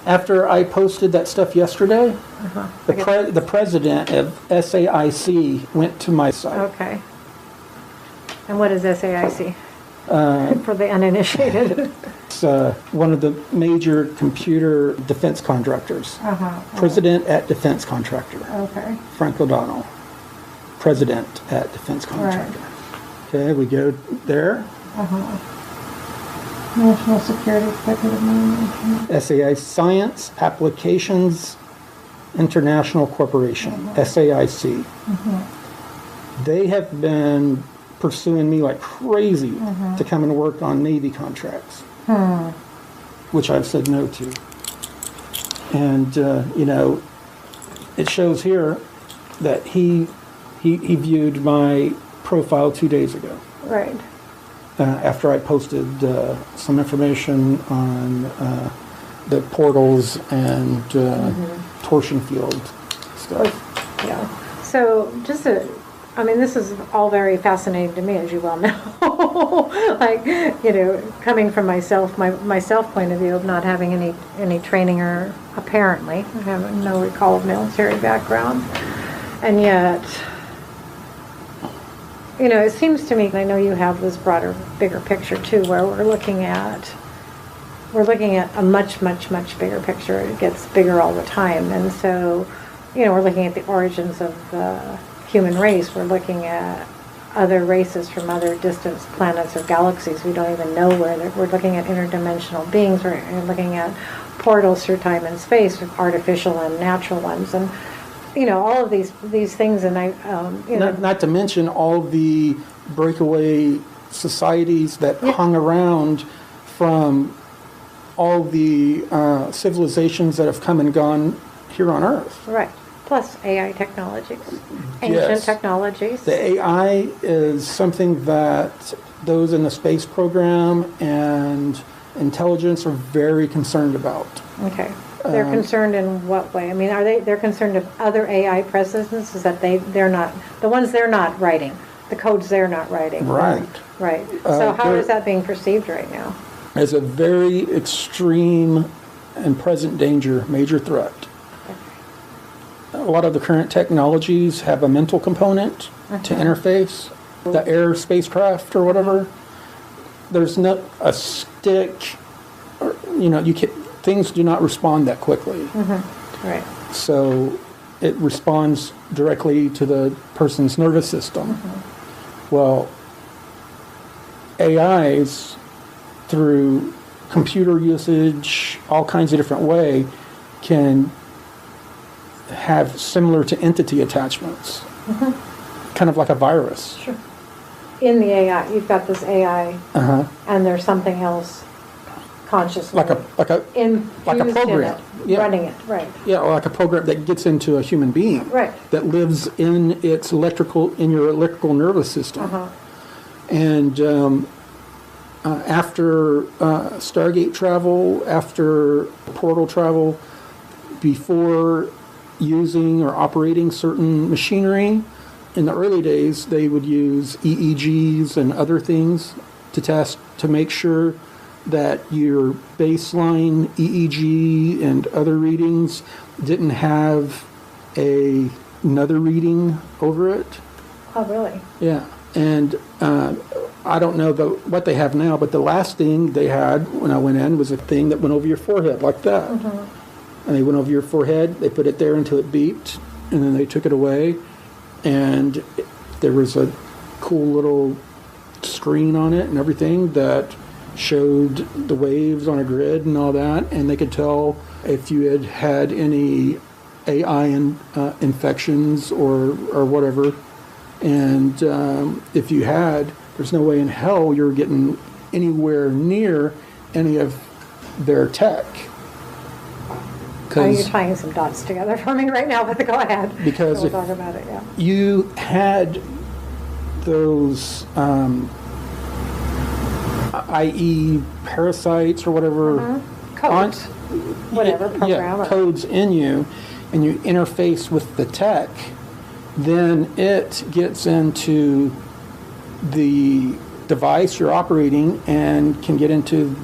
After I posted that stuff yesterday, the president of SAIC went to my site. Okay. And what is SAIC? For the uninitiated. It's one of the major computer defense contractors. President at Defense Contractor. Okay. Frank O'Donnell. President at Defense Contractor. Okay, we go there. National Security Executive Management. SAI Science Applications International Corporation, SAIC. They have been pursuing me like crazy to come and work on Navy contracts, which I've said no to. And, it shows here that he viewed my profile 2 days ago. Right. After I posted some information on the portals and torsion field stuff. Yeah. So this is all very fascinating to me, as you well know. Coming from myself point of view of not having any training or apparently, I have no recall of military background. And yet, it seems to me, and I know you have this broader, bigger picture too, where we're looking at a much, much, much bigger picture. It gets bigger all the time. And so, we're looking at the origins of the human race. We're looking at other races from other distant planets or galaxies we don't even know where they're. We're looking at interdimensional beings. We're looking at portals through time and space, artificial and natural ones. And all of these things, and not to mention all the breakaway societies that hung around from all the civilizations that have come and gone here on Earth. Right. Plus AI technologies, ancient technologies. The AI is something that those in the space program and intelligence are very concerned about. Okay. They're concerned in what way? I mean, they're concerned of other AI presences? Is that they're not, the ones they're not writing, the codes they're not writing? Right. Right. So how is that being perceived right now? As a very extreme and present danger, major threat. A lot of the current technologies have a mental component to interface. The air spacecraft or whatever, there's not a stick, or, things do not respond that quickly. Right. So it responds directly to the person's nervous system. Well, AIs, through computer usage, all kinds of different ways, can have similar to entity attachments, kind of like a virus. Sure. In the AI, you've got this AI, and there's something else consciously like a program, running it, right? Yeah, or like a program that gets into a human being, right? That lives in your electrical nervous system, and after Stargate travel, after portal travel, before using or operating certain machinery, in the early days they would use EEGs and other things to test to make sure that your baseline EEG and other readings didn't have another reading over it. Oh, really? Yeah. And I don't know what they have now, but the last thing they had when I went in was a thing that went over your forehead like that. And they went over your forehead, they put it there until it beeped, and then they took it away. And there was a cool little screen on it and everything that showed the waves on a grid and all that, and they could tell if you had any AI infections or whatever And if you had, there's no way in hell you're getting anywhere near any of their tech. Oh, you're tying some dots together for me right now, but go ahead. Because we'll talk about it, yeah. You had those, i.e. parasites or whatever. Codes. Whatever, program. Codes in you, and you interface with the tech, then it gets into the device you're operating and can get into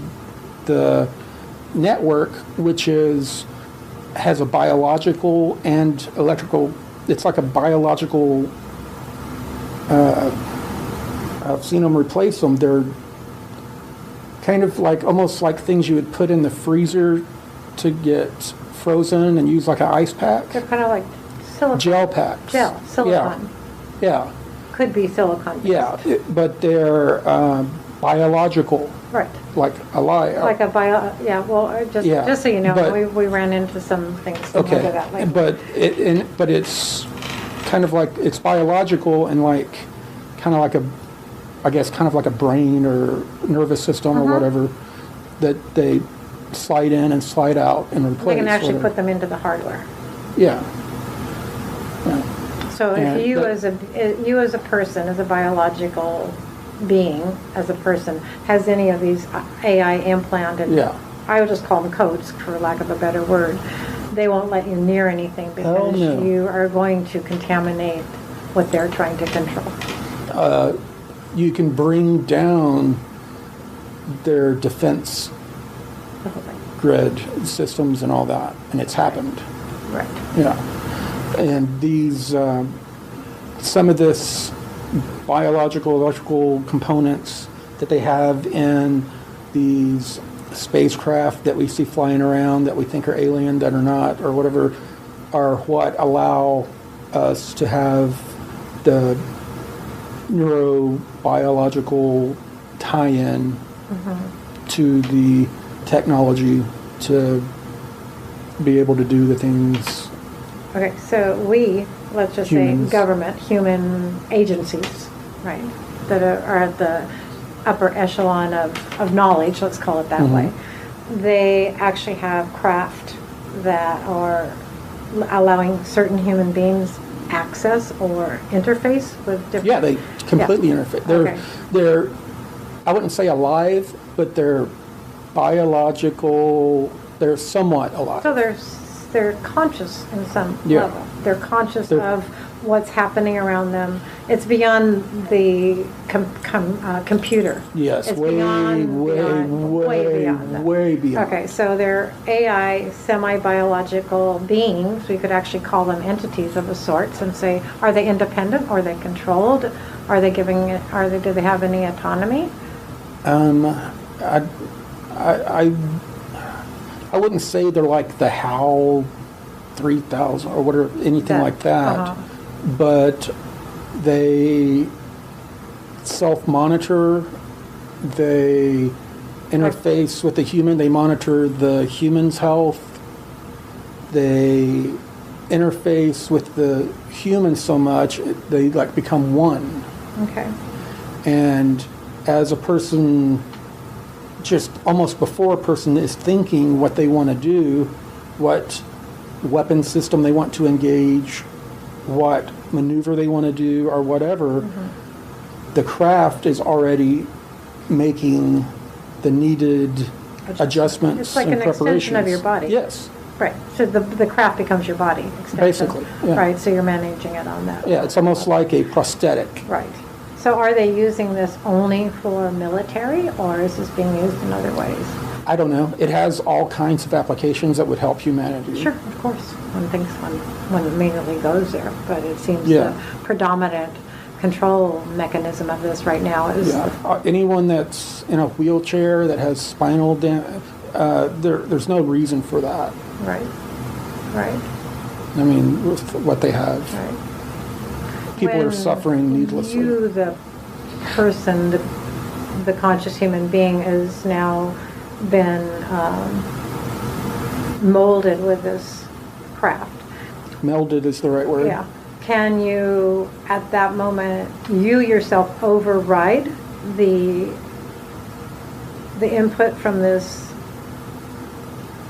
the network, which has a biological and electrical. It's like a biological. I've seen them replace them. They're kind of like almost like things you would put in the freezer to get frozen and use like an ice pack. They're kind of like silicone. Gel packs. Silicone. Yeah. Could be silicone. Yeah, but they're biological. Right. Like like a just so you know, we ran into some things similar to that lately. But it's kind of like, it's biological and like kind of like a brain or nervous system or whatever that they slide in and slide out and replace. They can actually put them into the hardware. Yeah. So if you as a person, as a biological being, as a person, has any of these AI implanted, I would just call them codes for lack of a better word, they won't let you near anything because you are going to contaminate what they're trying to control. You can bring down their defense grid systems and all that, and it's happened. Right. Yeah. And these, some of this biological, electrical components that they have in these spacecraft that we see flying around that we think are alien, that are not, or whatever, are what allow us to have the neurobiological tie-in to the technology to be able to do the things. Okay, so let's just Humans. say government, human agencies, right, that are at the upper echelon of knowledge, let's call it that way. They actually have craft that are allowing certain human beings access or interface with different... Yeah, they completely interface. They're, I wouldn't say alive, but they're biological, they're somewhat alive. So they're conscious in some level. They're conscious of what's happening around them. It's beyond the computer. Yes, it's way beyond that. Okay, so they're AI, semi-biological beings. We could actually call them entities of a sort and say, are they independent? Are they controlled? Do they have any autonomy? I wouldn't say they're like the HAL 3000 or whatever, anything like that, but they self-monitor, they interface with the human, they monitor the human's health, they interface with the human so much, they like become one. Okay. And as a person, just almost before a person is thinking what they want to do, what weapon system they want to engage, what maneuver they want to do, or whatever, the craft is already making the needed adjustments it's like and an preparations. Extension of your body. Yes. Right. So the craft becomes your body extension. Basically. Yeah. Right. So you're managing it on that. Yeah, it's almost like a prosthetic. Right. So are they using this only for military, or is this being used in other ways? I don't know. It has all kinds of applications that would help humanity. Sure, of course. One immediately goes there, but it seems the predominant control mechanism of this right now is... Yeah. Anyone that's in a wheelchair that has spinal damage, there's no reason for that. Right. Right. I mean, with what they have. Right. People are suffering needlessly. You, the person, the conscious human being, has now been molded with this craft. Melded is the right word. Yeah. can you, at that moment, you yourself override the input from this?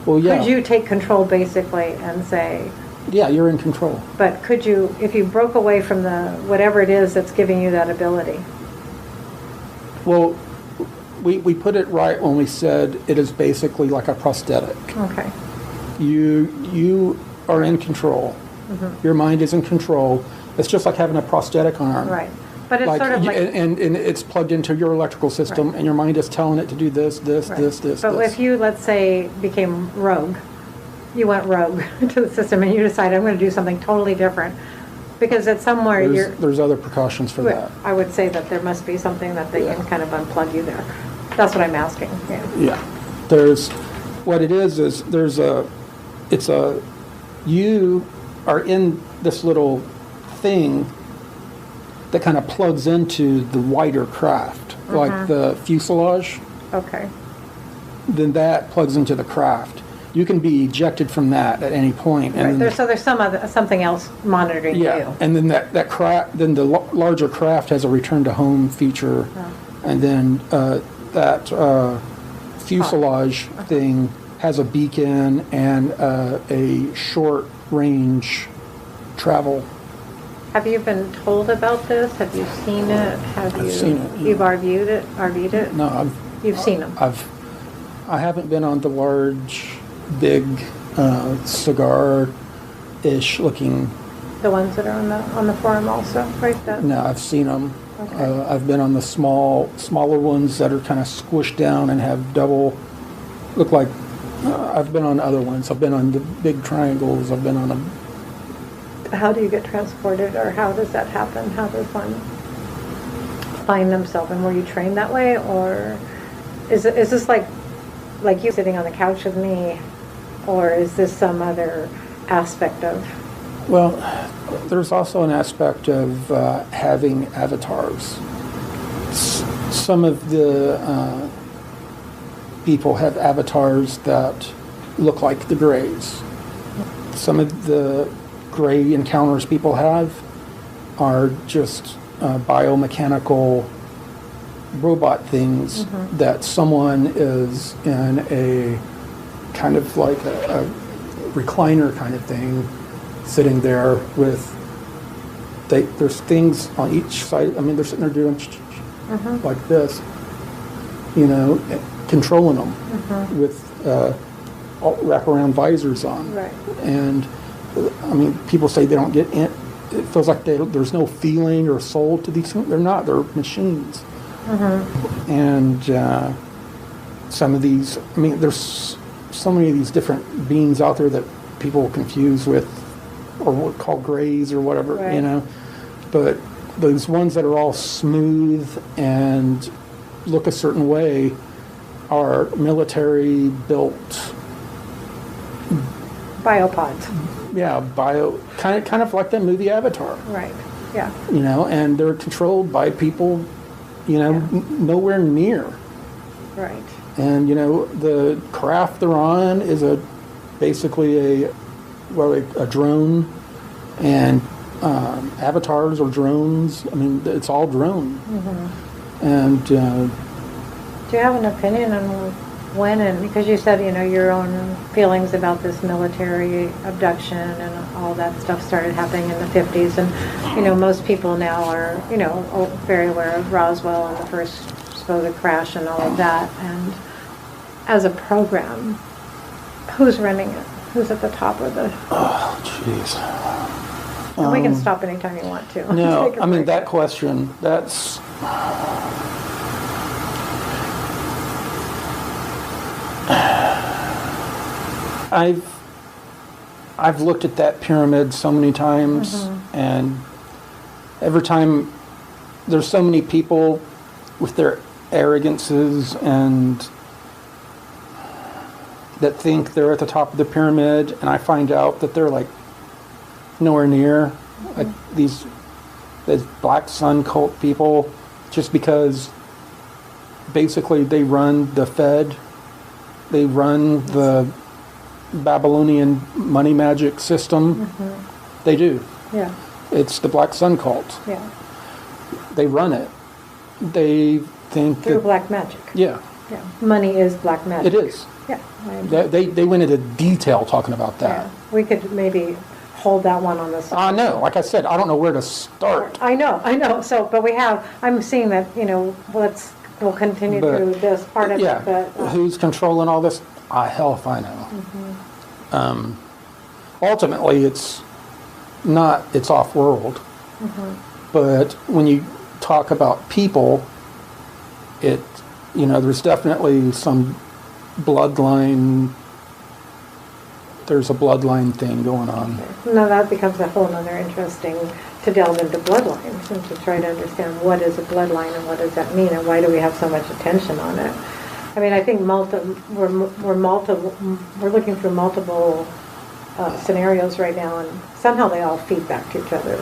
Well, yeah. Could you take control basically and say? Yeah, you're in control. But could you, if you broke away from the whatever it is that's giving you that ability? Well, we put it right when we said it is basically like a prosthetic. Okay. You are in control. Mm-hmm. Your mind is in control. It's just like having a prosthetic arm. Right. But it's sort of like... And it's plugged into your electrical system, right. And your mind is telling it to do this, right. this. But if you, let's say, became rogue, you went rogue to the system and you decided, I'm going to do something totally different, because it's somewhere there's other precautions for that. I would say that there must be something that they can kind of unplug you there. That's what I'm asking. Yeah. There's... What it is you are in this little thing that kind of plugs into the wider craft, like the fuselage. Okay. Then that plugs into the craft. You can be ejected from that at any point. And right. So there's something else monitoring you. Yeah, and then that craft, then the larger craft has a return to home feature, and then that fuselage thing has a beacon and a short range travel. Have you been told about this? Have you seen it? I've seen it. You've argued it? No, You've seen them. I haven't been on the large, big, cigar-ish looking. The ones that are on the forum also, right? No, I've seen them. Okay. I've been on the smaller ones that are kind of squished down and have look like. I've been on other ones. I've been on the big triangles. I've been on them. How do you get transported, or how does that happen? How does one find themselves? And were you trained that way, or is this like you sitting on the couch with me, or is this some other aspect of? Well, there's also an aspect of having avatars. Some of the people have avatars that look like the Greys. Some of the Gray encounters people have are just biomechanical robot things that someone is in a kind of like a recliner kind of thing, sitting there with, there's things on each side. I mean, they're sitting there doing like this, controlling them with wraparound visors on. Right. And I mean, people say they don't get in. It feels like there's no feeling or soul to these things. They're not. They're machines. And some of these, I mean, there's so many of these different beings out there that people confuse with, or what call Greys or whatever, right. But those ones that are all smooth and look a certain way are military built biopods. Yeah, kind of like that movie Avatar. Right. Yeah. And they're controlled by people, nowhere near. Right. And the craft they're on is basically a drone, and avatars or drones. I mean, it's all drone. And do you have an opinion on when, and because you said your own feelings about this military abduction and all that stuff started happening in the 50s, and most people now are very aware of Roswell and the first supposed crash and all of that. And as a program, who's running it? Who's at the top of the? Oh, jeez. And we can stop anytime you want to. No, I mean that question. That's. I've looked at that pyramid so many times, and every time there's so many people with their arrogances and that think they're at the top of the pyramid, and I find out that they're like nowhere near, like these Black Sun cult people, just because basically they run the Fed, they run the Babylonian money magic system. They do. Yeah. It's the Black Sun cult. Yeah. They run it. They think Through that, black magic. yeah, Yeah. Money is black magic. it is. Yeah. I agree. They went into detail talking about that. Yeah. We could maybe hold that one on the side. I know, like I said, I don't know where to start. I know. So, but I'm seeing that, we'll continue But, through this part of yeah, it, but. who's controlling all this? Hell if I know. Ultimately, it's off-world. But when you talk about people, there's definitely some bloodline. There's a bloodline thing going on. No, that becomes a whole other interesting to delve into bloodlines and to try to understand what is a bloodline and what does that mean and why do we have so much attention on it. I mean, I think we're looking through multiple scenarios right now, and somehow they all feed back to each other.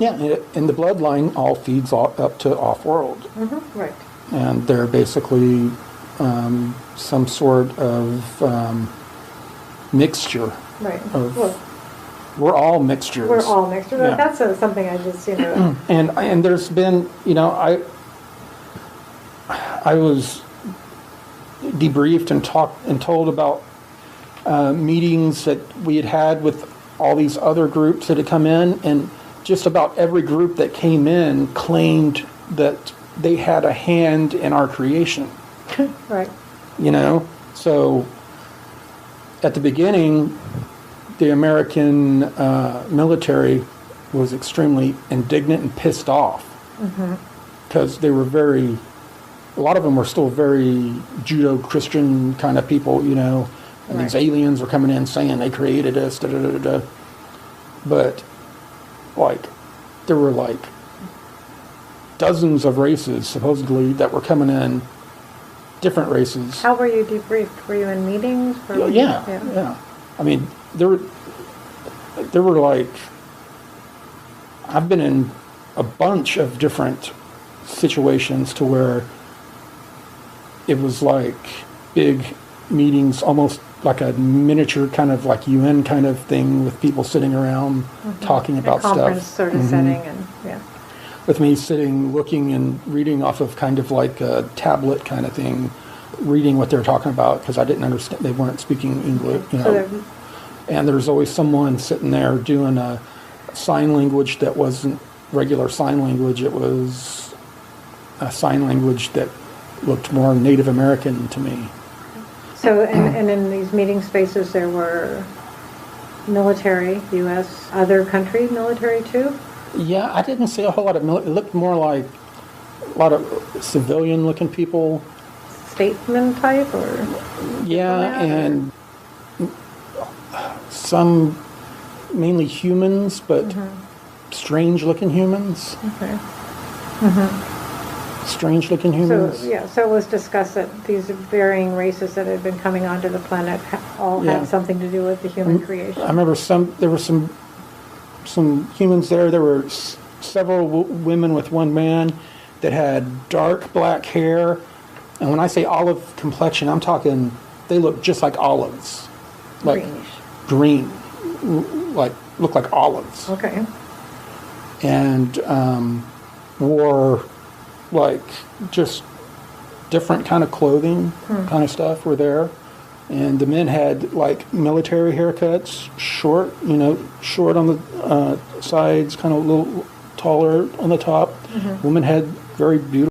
And the bloodline all feeds up to off-world. Right. And they're basically some sort of mixture. Right. We're all mixtures. We're all mixtures. Yeah. That's something I just, And there's been, I was debriefed and told about meetings that we had with all these other groups that had come in, and just about every group that came in claimed that they had a hand in our creation. Right. So at the beginning, the American military was extremely indignant and pissed off because they were a lot of them were still very Judeo-Christian kind of people, and Right. these aliens were coming in saying they created us, But, there were dozens of races supposedly that were coming in, different races. How were you debriefed? Were you in meetings? Yeah. I mean, there were I've been in a bunch of different situations to where it was big meetings, almost like a miniature kind of UN kind of thing with people sitting around talking about stuff. Conference sort of setting, and With me sitting, looking and reading off of kind of like a tablet kind of thing, reading what they were talking about because I didn't understand. They weren't speaking English, And there's always someone sitting there doing a sign language that wasn't regular sign language. It was a sign language that looked more Native American to me. So, and in these meeting spaces, there were military, U.S., other country military too? Yeah, I didn't see a whole lot of military. It looked more like a lot of civilian-looking people. Statesman type, or? Yeah, and some mainly humans, but strange-looking humans. Okay. Strange-looking humans. So it was discussed that these varying races that had been coming onto the planet all had something to do with the human creation. I remember there were some humans there. There were several women with one man that had dark black hair. And when I say olive complexion, I'm talking, they look just like olives. Greenish. Green. Look like olives. Okay. And wore just different kind of clothing kind of stuff were there. And the men had military haircuts, short on the sides, kind of a little taller on the top. Women had very beautiful